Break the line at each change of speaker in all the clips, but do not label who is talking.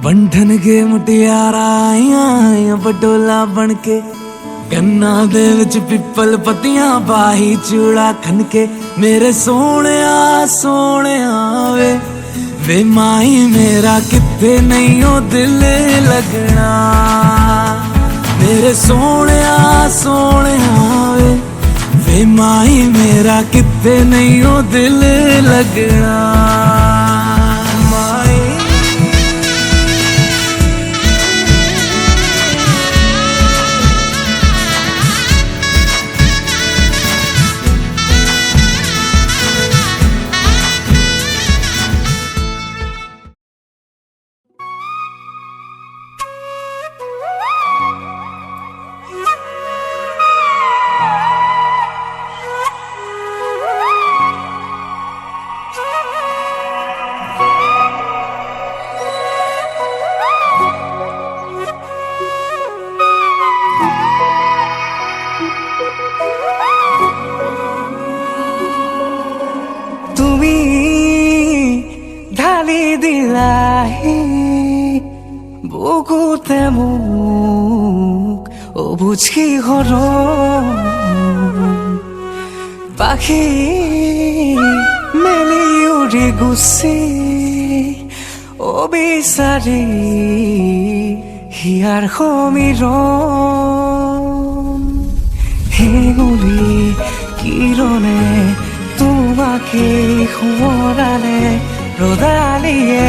बंधन के मुटियारा आईया बडोला बन के कन्ना दे विच पिपल पत्तियां पाही चूड़ा खन के मेरे सोने वे माई मेरा किथे नहीं हो दिल लगना मेरे सोने वे माई मेरा किथे नहीं हो दिल लगना বুকুতে মুখ অবুঝ কি হলো পাখি মেলি উড়ি গুছি অবিচাৰি হিয়াৰ সমীৰণ হেঙুলি কিৰণে তোমাকে সোঁৱৰালে রোদালিয়ে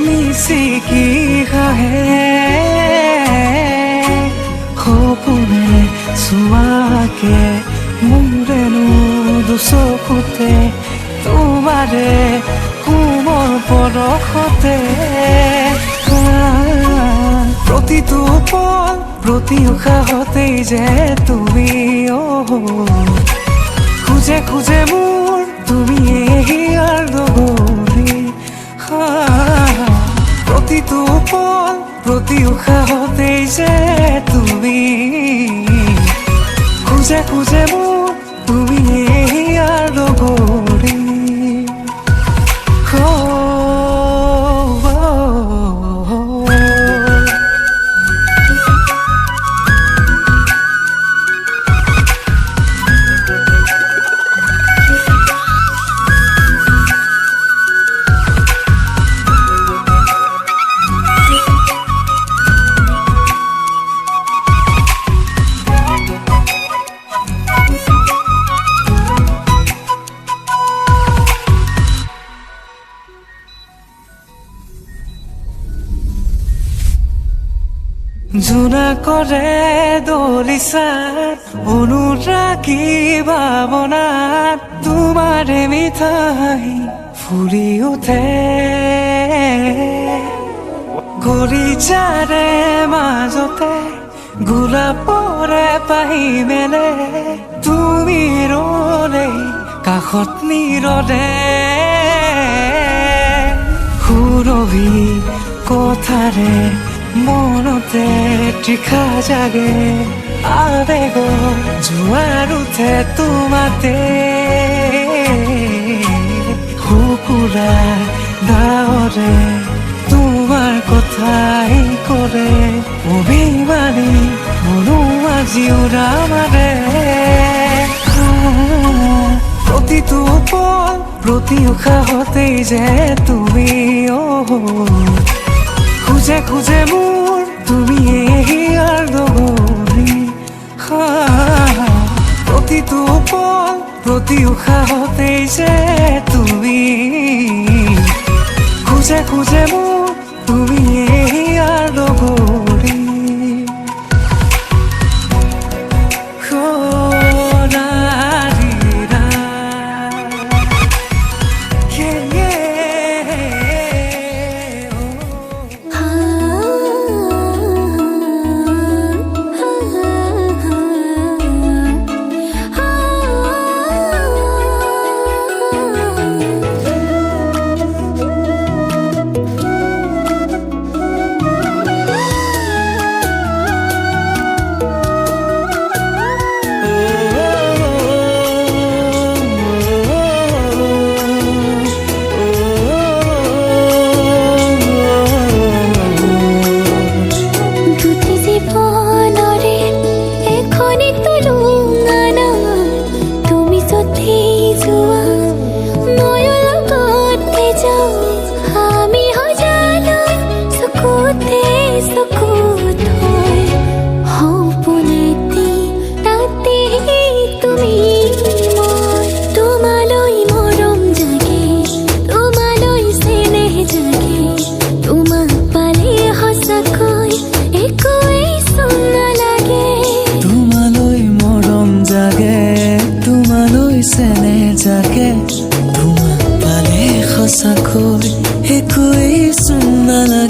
মিচিকি খাহে সপোনে চুৱাকে মোৰেনো দুচকুতে তোমাৰে কোমল পৰশতে প্ৰতিটো পল প্ৰতি উশাহতেই যে তুমি খুঁজে খুঁজে মোৰ তুমি হিয়াৰ লগৰী প্ৰতিটো পল প্ৰতি উশাহতেই যে তুমি খুঁজে খুঁজে মোৰ তুমি হিয়াৰ লগৰী জোনা কৰে দলিচাত অনুৰাগী ভাৱনাত তোমাৰে মিঠাই ফুলি উঠে গৰিজাৰে মাজতে গোলাপৰে পাহি মেলে তুমি ৰলে কাষত নীৰৰে সুৰভি কথাৰে মনতে তীখা জাগে আবেগৰ জোৱাৰ উঠে তোমাতে শুকুৰা ডাৱৰে তোমাৰ কথাই কৰে অভিমানী মনো আজি উৰামাৰে প্ৰতিটো পল প্ৰতি উশাহতেই যে তুমি খুঁজে খুঁজে মোৰ তুমি হিয়াৰ লগৰী প্ৰতিটো পল প্ৰতি উশাহতেই যে তুমি খুঁজে খুঁজে মোৰ তুমি হিয়াৰ লগৰী জাগে তোমাক পালে সঁচাকৈ একোৱেই চোন নালাগে